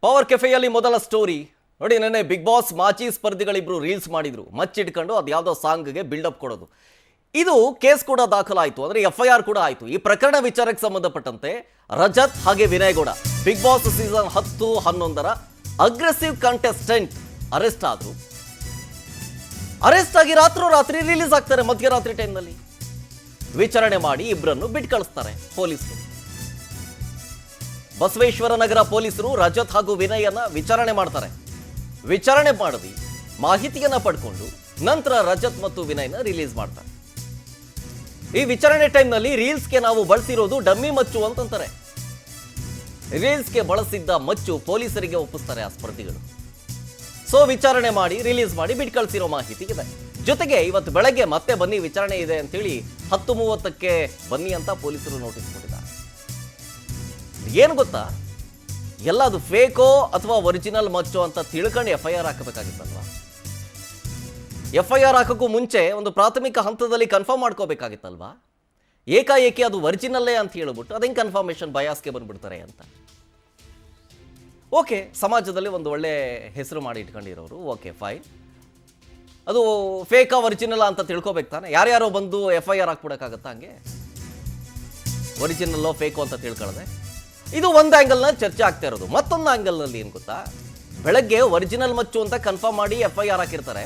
Power ಕೆಫೆಯಲ್ಲಿ ಮೊದಲ story ನೋಡಿ. ನೆನ್ನೆ ಬಿಗ್ ಬಾಸ್ ಮಾಚಿ ಸ್ಪರ್ಧಿಗಳಿಬ್ರು ರೀಲ್ಸ್ ಮಾಡಿದ್ರು, ಮಚ್ಚಿಟ್ಕೊಂಡು ಅದು ಯಾವುದೋ ಸಾಂಗ್ಗೆ ಬಿಲ್ಡಪ್ ಕೊಡೋದು. ಇದು ಕೇಸ್ ಕೂಡ ದಾಖಲಾಯಿತು, ಅಂದರೆ FIR ಕೂಡ ಆಯಿತು. ಈ ಪ್ರಕರಣ ವಿಚಾರಕ್ಕೆ ಸಂಬಂಧಪಟ್ಟಂತೆ ರಜತ್ ಹಾಗೆ Vinay Gowda Bigg Boss season 10-11ರ ಅಗ್ರೆಸಿವ್ ಕಂಟೆಸ್ಟೆಂಟ್ ಅರೆಸ್ಟ್ ಆದರು. ಅರೆಸ್ಟ್ ಆಗಿ ರಾತ್ರಿ ರಿಲೀಸ್ ಆಗ್ತಾರೆ. ಮಧ್ಯರಾತ್ರಿ ಟೈಮ್ನಲ್ಲಿ ವಿಚಾರಣೆ ಮಾಡಿ ಇಬ್ಬರನ್ನು ಬಿಟ್ಟು ಕಳಿಸ್ತಾರೆ ಪೊಲೀಸರು. ಬಸವೇಶ್ವರ ನಗರ ಪೊಲೀಸರು ರಜತ್ ಹಾಗೂ ವಿನಯನ್ನ ವಿಚಾರಣೆ ಮಾಡ್ತಾರೆ. ವಿಚಾರಣೆ ಮಾಡಿ ಮಾಹಿತಿಯನ್ನ ಪಡ್ಕೊಂಡು ನಂತರ ರಜತ್ ಮತ್ತು ವಿನಯನ ರಿಲೀಸ್ ಮಾಡ್ತಾರೆ. ಈ ವಿಚಾರಣೆ ಟೈಮ್ನಲ್ಲಿ ರೀಲ್ಸ್ಗೆ ನಾವು ಬಳಸಿರೋದು ಡಮ್ಮಿ ಮಚ್ಚು ಅಂತಂತಾರೆ. ರೀಲ್ಸ್ಗೆ ಬಳಸಿದ್ದ ಮಚ್ಚು ಪೊಲೀಸರಿಗೆ ಒಪ್ಪಿಸ್ತಾರೆ ಆ ಸ್ಪರ್ಧಿಗಳು. ಸೊ ವಿಚಾರಣೆ ಮಾಡಿ ರಿಲೀಸ್ ಮಾಡಿ ಬಿಟ್ಟು ಕಳಿಸಿರೋ ಮಾಹಿತಿ ಇದೆ. ಜೊತೆಗೆ ಇವತ್ತು ಬೆಳಗ್ಗೆ ಮತ್ತೆ ಬನ್ನಿ ವಿಚಾರಣೆ ಇದೆ ಅಂತೇಳಿ 10:30ಕ್ಕೆ ಬನ್ನಿ ಅಂತ ಪೊಲೀಸರು ನೋಟಿಸ್ ಕೊಟ್ಟಿದ್ದಾರೆ. ಏನು ಗೊತ್ತಾ, ಎಲ್ಲ ಅದು ಫೇಕೋ ಅಥವಾ ಒರಿಜಿನಲ್ ಮಚ್ಚೋ ಅಂತ ತಿಳ್ಕೊಂಡು FIR ಹಾಕಬೇಕಾಗಿತ್ತಲ್ವಾ? FIR ಹಾಕೋಕ್ಕೂ ಮುಂಚೆ ಒಂದು ಪ್ರಾಥಮಿಕ ಹಂತದಲ್ಲಿ ಕನ್ಫರ್ಮ್ ಮಾಡ್ಕೋಬೇಕಾಗಿತ್ತಲ್ವಾ? ಏಕಾಏಕಿ ಅದು ಒರಿಜಿನಲ್ಲೇ ಅಂತ ಹೇಳ್ಬಿಟ್ಟು ಅದು ಹೆಂಗೆ ಕನ್ಫರ್ಮೇಷನ್ ಬಯಾಸ್ಗೆ ಬಂದ್ಬಿಡ್ತಾರೆ ಅಂತ. ಓಕೆ, ಸಮಾಜದಲ್ಲಿ ಒಂದು ಒಳ್ಳೆ ಹೆಸರು ಮಾಡಿ ಇಟ್ಕೊಂಡಿರೋರು, ಓಕೆ ಫೈನ್. ಅದು ಫೇಕಾ ಒರಿಜಿನಲ್ ಅಂತ ತಿಳ್ಕೊಬೇಕು ತಾನೆ. ಯಾರ್ಯಾರೋ ಬಂದು FIR ಹಾಕ್ಬಿಡೋಕ್ಕಾಗತ್ತಾ ಹಂಗೆ? ಒರಿಜಿನಲ್ಲೋ ಫೇಕೋ ಅಂತ ತಿಳ್ಕೊಳ್ಳದೆ ಇದು ಒಂದು ಆ್ಯಂಗಲ್ನಲ್ಲಿ ಚರ್ಚೆ ಆಗ್ತಾ ಇರೋದು. ಮತ್ತೊಂದು ಆ್ಯಂಗಲ್ನಲ್ಲಿ ಏನು ಗೊತ್ತಾ, ಬೆಳಗ್ಗೆ ಒರಿಜಿನಲ್ ಮಚ್ಚು ಅಂತ ಕನ್ಫರ್ಮ್ ಮಾಡಿ FIR ಹಾಕಿರ್ತಾರೆ.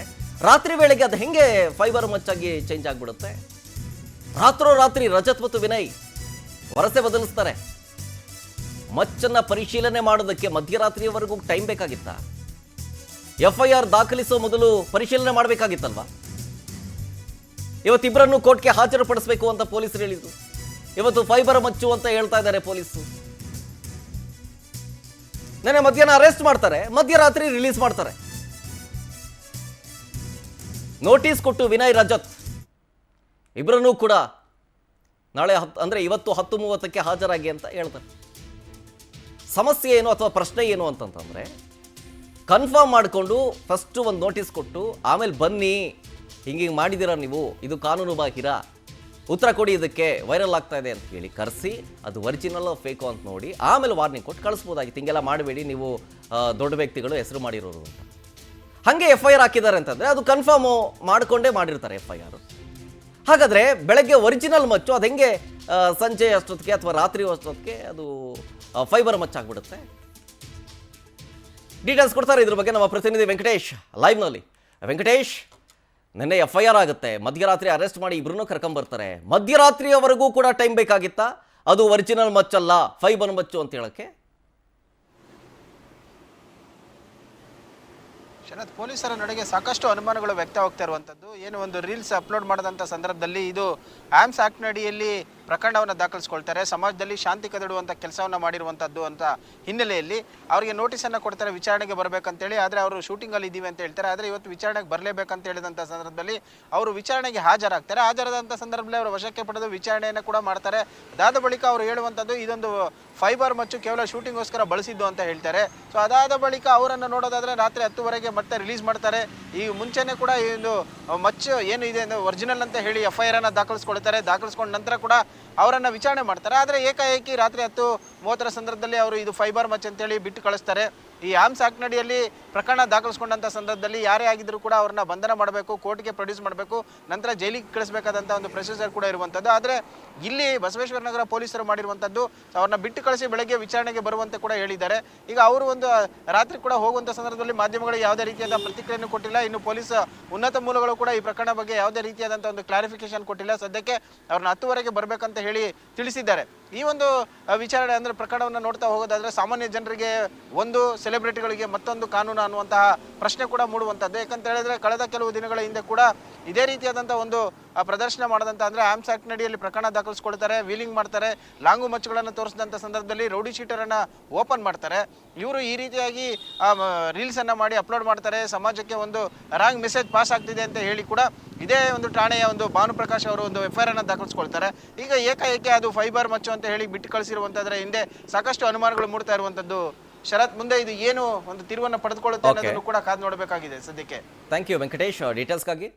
ರಾತ್ರಿ ವೇಳೆಗೆ ಅದು ಹೆಂಗೆ ಫೈಬರ್ ಮಚ್ಚಾಗಿ ಚೇಂಜ್ ಆಗಿಬಿಡುತ್ತೆ? ರಾತ್ರಿ ರಜತ್ ಮತ್ತು ವಿನಯ್ ವರಸೆ ಬದಲಿಸ್ತಾರೆ. ಮಚ್ಚನ್ನ ಪರಿಶೀಲನೆ ಮಾಡೋದಕ್ಕೆ ಮಧ್ಯರಾತ್ರಿಯವರೆಗೂ ಟೈಮ್ ಬೇಕಾಗಿತ್ತ? FIR ದಾಖಲಿಸೋ ಮೊದಲು ಪರಿಶೀಲನೆ ಮಾಡಬೇಕಾಗಿತ್ತಲ್ವಾ? ಇವತ್ತಿಬ್ಬರನ್ನು ಕೋರ್ಟ್ಗೆ ಹಾಜರುಪಡಿಸಬೇಕು ಅಂತ ಪೊಲೀಸರು ಹೇಳಿದ್ರು. ಇವತ್ತು ಫೈಬರ್ ಮಚ್ಚು ಅಂತ ಹೇಳ್ತಾ ಇದ್ದಾರೆ ಪೊಲೀಸರು. ನೆನ್ನೆ ಮಧ್ಯಾಹ್ನ ಅರೆಸ್ಟ್ ಮಾಡ್ತಾರೆ, ಮಧ್ಯರಾತ್ರಿ ರಿಲೀಸ್ ಮಾಡ್ತಾರೆ. ನೋಟಿಸ್ ಕೊಟ್ಟು ವಿನಯ್ ರಜತ್ ಇಬ್ಬರನ್ನೂ ಕೂಡ ನಾಳೆ ಅಂದರೆ ಇವತ್ತು 10:30ಕ್ಕೆ ಹಾಜರಾಗಿ ಅಂತ ಹೇಳ್ತಾರೆ. ಸಮಸ್ಯೆ ಏನು ಅಥವಾ ಪ್ರಶ್ನೆ ಏನು ಅಂತಂತಂದರೆ, ಕನ್ಫರ್ಮ್ ಮಾಡಿಕೊಂಡು ಫಸ್ಟು ಒಂದು ನೋಟಿಸ್ ಕೊಟ್ಟು ಆಮೇಲೆ ಬನ್ನಿ ಹಿಂಗೆ ಮಾಡಿದ್ದೀರಾ ನೀವು, ಇದು ಕಾನೂನು ಬಾಹಿರ, ಉತ್ತರ ಕೊಡಿ, ಇದಕ್ಕೆ ವೈರಲ್ ಆಗ್ತಾ ಇದೆ ಅಂತ ಹೇಳಿ ಕರೆಸಿ ಅದು ಒರಿಜಿನಲ್ ಫೇಕೋ ಅಂತ ನೋಡಿ ಆಮೇಲೆ ವಾರ್ನಿಂಗ್ ಕೊಟ್ಟು ಕಳಿಸ್ಬೋದಾಗಿತ್ತು. ಹಿಂಗೆಲ್ಲ ಮಾಡಬೇಡಿ, ನೀವು ದೊಡ್ಡ ವ್ಯಕ್ತಿಗಳು ಹೆಸರು ಮಾಡಿರೋರು ಅಂತ. ಹಾಗೆ FIR ಹಾಕಿದ್ದಾರೆ ಅಂತಂದರೆ ಅದು ಕನ್ಫರ್ಮು ಮಾಡಿಕೊಂಡೇ ಮಾಡಿರ್ತಾರೆ FIR. ಹಾಗಾದರೆ ಬೆಳಗ್ಗೆ ಒರಿಜಿನಲ್ ಮಚ್ಚು ಅದು ಹೆಂಗೆ ಸಂಜೆ ಅಷ್ಟೊತ್ತಿಗೆ ಅಥವಾ ರಾತ್ರಿ ಅಷ್ಟೊತ್ತಿಗೆ ಅದು ಫೈಬರ್ ಮಚ್ಚಾಗ್ಬಿಡುತ್ತೆ? ಡೀಟೇಲ್ಸ್ ಕೊಡ್ತಾರೆ ಇದ್ರ ಬಗ್ಗೆ ನಮ್ಮ ಪ್ರತಿನಿಧಿ ವೆಂಕಟೇಶ್ ಲೈವ್ನಲ್ಲಿ. ವೆಂಕಟೇಶ್, ನಿನ್ನೆ FIR ಆಗುತ್ತೆ, ಮಧ್ಯರಾತ್ರಿ ಅರೆಸ್ಟ್ ಮಾಡಿ ಇಬ್ಬರನ್ನೂ ಕರ್ಕೊಂಬರ್ತಾರೆ. ಮಧ್ಯರಾತ್ರಿಯವರೆಗೂ ಕೂಡ ಟೈಮ್ ಬೇಕಾಗಿತ್ತಾ ಅದು ಒರಿಜಿನಲ್ ಮಚ್ಚಲ್ಲ ಫೈಬರ್ ಮಚ್ಚು ಅಂತ ಹೇಳಕ್ಕೆ? ಶರತ್, ಪೊಲೀಸರ ನಡೆಗೆ ಸಾಕಷ್ಟು ಅನುಮಾನಗಳು ವ್ಯಕ್ತವಾಗ್ತಾ ಇರುವಂಥದ್ದು. ಏನು ಒಂದು ರೀಲ್ಸ್ ಅಪ್ಲೋಡ್ ಮಾಡಿದಂಥ ಸಂದರ್ಭದಲ್ಲಿ ಇದು ಆಮ್ಸ್ ಆಕ್ಟ್ ಅಡಿಯಲ್ಲಿ ಪ್ರಕರಣವನ್ನು ದಾಖಲಿಸ್ಕೊಳ್ತಾರೆ, ಸಮಾಜದಲ್ಲಿ ಶಾಂತಿ ಕದಡುವಂಥ ಕೆಲಸವನ್ನು ಮಾಡಿರುವಂಥದ್ದು ಅಂತ ಹಿನ್ನೆಲೆಯಲ್ಲಿ ಅವರಿಗೆ ನೋಟಿಸನ್ನು ಕೊಡ್ತಾರೆ ವಿಚಾರಣೆಗೆ ಬರಬೇಕಂತೇಳಿ. ಆದರೆ ಅವರು ಶೂಟಿಂಗಲ್ಲಿ ಇದ್ದೀವಿ ಅಂತ ಹೇಳ್ತಾರೆ. ಆದರೆ ಇವತ್ತು ವಿಚಾರಣೆಗೆ ಬರಲೇಬೇಕಂತ ಹೇಳಿದಂಥ ಸಂದರ್ಭದಲ್ಲಿ ಅವರು ವಿಚಾರಣೆಗೆ ಹಾಜರಾಗ್ತಾರೆ. ಹಾಜರಾದಂಥ ಸಂದರ್ಭದಲ್ಲಿ ಅವರು ವಶಕ್ಕೆ ಪಡೆದು ವಿಚಾರಣೆಯನ್ನು ಕೂಡ ಮಾಡ್ತಾರೆ. ಅದಾದ ಬಳಿಕ ಅವರು ಹೇಳುವಂಥದ್ದು ಇದೊಂದು ಫೈಬರ್ ಮಚ್ಚು ಕೇವಲ ಶೂಟಿಂಗ್ಗೋಸ್ಕರ ಬಳಸಿದ್ದು ಅಂತ ಹೇಳ್ತಾರೆ. ಸೊ ಅದಾದ ಬಳಿಕ ಅವರನ್ನು ನೋಡೋದಾದರೆ ರಾತ್ರಿ 10:00ಗೆ ಮತ್ತೆ ರಿಲೀಸ್ ಮಾಡ್ತಾರೆ. ಈ ಮುಂಚೆನೇ ಕೂಡ ಈ ಒಂದು ಮಚ್ಚು ಏನು ಇದೆ ಅಂದರೆ ಒರಿಜಿನಲ್ ಅಂತ ಹೇಳಿ FIR ಅನ್ನು ದಾಖಲಿಸ್ಕೊಳ್ತಾರೆ. ದಾಖಲಿಸ್ಕೊಂಡ ನಂತರ ಕೂಡ ಅವರನ್ನು ವಿಚಾರಣೆ ಮಾಡ್ತಾರೆ. ಆದರೆ ಏಕಾಏಕಿ ರಾತ್ರಿ 10:30 ಸಂದರ್ಭದಲ್ಲಿ ಅವರು ಇದು ಫೈಬರ್ ಮಚ್ ಅಂತೇಳಿ ಬಿಟ್ಟು ಕಳಿಸ್ತಾರೆ. ಈ ಆಮ್ಸ್ ಆಕ್ಟ್ ಅಡಿಯಲ್ಲಿ ಪ್ರಕರಣ ದಾಖಲಿಸ್ಕೊಂಡಂಥ ಸಂದರ್ಭದಲ್ಲಿ ಯಾರೇ ಆಗಿದ್ದರೂ ಕೂಡ ಅವ್ರನ್ನ ಬಂಧನ ಮಾಡಬೇಕು, ಕೋರ್ಟ್ಗೆ ಪ್ರೊಡ್ಯೂಸ್ ಮಾಡಬೇಕು, ನಂತರ ಜೈಲಿಗೆ ಕಳಿಸಬೇಕಾದಂಥ ಒಂದು ಪ್ರೊಸೀಜರ್ ಕೂಡ ಇರುವಂಥದ್ದು. ಆದರೆ ಇಲ್ಲಿ ಬಸವೇಶ್ವರ ನಗರ ಪೊಲೀಸರು ಮಾಡಿರುವಂಥದ್ದು ಅವ್ರನ್ನ ಬಿಟ್ಟು ಕಳಿಸಿ ಬೆಳಗ್ಗೆ ವಿಚಾರಣೆಗೆ ಬರುವಂತೆ ಕೂಡ ಹೇಳಿದ್ದಾರೆ. ಈಗ ಅವರು ಒಂದು ರಾತ್ರಿ ಕೂಡ ಹೋಗುವಂಥ ಸಂದರ್ಭದಲ್ಲಿ ಮಾಧ್ಯಮಗಳಿಗೆ ಯಾವುದೇ ರೀತಿಯಾದ ಪ್ರತಿಕ್ರಿಯೆಯನ್ನು ಕೊಟ್ಟಿಲ್ಲ. ಇನ್ನು ಪೊಲೀಸ್ ಉನ್ನತ ಮೂಲಗಳು ಕೂಡ ಈ ಪ್ರಕರಣ ಬಗ್ಗೆ ಯಾವುದೇ ರೀತಿಯಾದಂಥ ಒಂದು ಕ್ಲಾರಿಫಿಕೇಶನ್ ಕೊಟ್ಟಿಲ್ಲ. ಸದ್ಯಕ್ಕೆ ಅವ್ರನ್ನ 10:00ಗೆ ಬರಬೇಕಂತ ಹೇಳಿ ತಿಳಿಸಿದ್ದಾರೆ. ಈ ಒಂದು ವಿಚಾರಣೆ ಅಂದರೆ ಪ್ರಕರಣವನ್ನು ನೋಡ್ತಾ ಹೋಗೋದಾದರೆ ಸಾಮಾನ್ಯ ಜನರಿಗೆ ಒಂದು, ಸೆಲೆಬ್ರಿಟಿಗಳಿಗೆ ಮತ್ತೊಂದು ಕಾನೂನು ಅನ್ನುವಂತಹ ಪ್ರಶ್ನೆ ಕೂಡ ಮೂಡುವಂಥದ್ದು. ಯಾಕಂತ ಹೇಳಿದ್ರೆ ಕಳೆದ ಕೆಲವು ದಿನಗಳ ಹಿಂದೆ ಕೂಡ ಇದೇ ರೀತಿಯಾದಂಥ ಒಂದು ಪ್ರದರ್ಶನ ಮಾಡೋದಂತ ಅಂದರೆ ಆಮ್ಸ್ ಆಕ್ಟ್ ಅಡಿಯಲ್ಲಿ ಪ್ರಕರಣ ದಾಖಲಿಸ್ಕೊಳ್ತಾರೆ, ವೀಲಿಂಗ್ ಮಾಡ್ತಾರೆ, ಲಾಂಗು ಮಚ್ಚುಗಳನ್ನು ತೋರಿಸಿದಂಥ ಸಂದರ್ಭದಲ್ಲಿ ರೌಡಿ ಶೀಟರನ್ನು ಓಪನ್ ಮಾಡ್ತಾರೆ. ಇವರು ಈ ರೀತಿಯಾಗಿ ರೀಲ್ಸನ್ನು ಮಾಡಿ ಅಪ್ಲೋಡ್ ಮಾಡ್ತಾರೆ. ಸಮಾಜಕ್ಕೆ ಒಂದು ರಾಂಗ್ ಮೆಸೇಜ್ ಪಾಸ್ ಆಗ್ತಿದೆ ಅಂತ ಹೇಳಿ ಕೂಡ ಇದೇ ಒಂದು ಠಾಣೆಯ ಒಂದು ಭಾನುಪ್ರಕಾಶ್ ಅವರು ಒಂದು FIR ಅನ್ನು ದಾಖಲಿಸ್ಕೊಳ್ತಾರೆ. ಈಗ ಏಕಾಏಕಿ ಅದು ಫೈಬರ್ ಮಚ್ಚು ಅಂತ ಹೇಳಿ ಬಿಟ್ಟು ಕಳಿಸಿರುವಂಥದ್ರ ಹಿಂದೆ ಸಾಕಷ್ಟು ಅನುಮಾನಗಳು ಮೂಡ್ತಾ ಇರುವಂಥದ್ದು. ಶರತ್, ಮುಂದೆ ಇದು ಏನು ಒಂದು ತಿರುವನ್ನು ಪಡೆದುಕೊಳ್ಳುತ್ತೆ ಅನ್ನೋದನ್ನು ಕೂಡ ಕಾದು ನೋಡಬೇಕಾಗಿದೆ ಸದ್ಯಕ್ಕೆ. Thank you Venkatesh ಡೀಟೇಲ್ಸ್ಗಾಗಿ.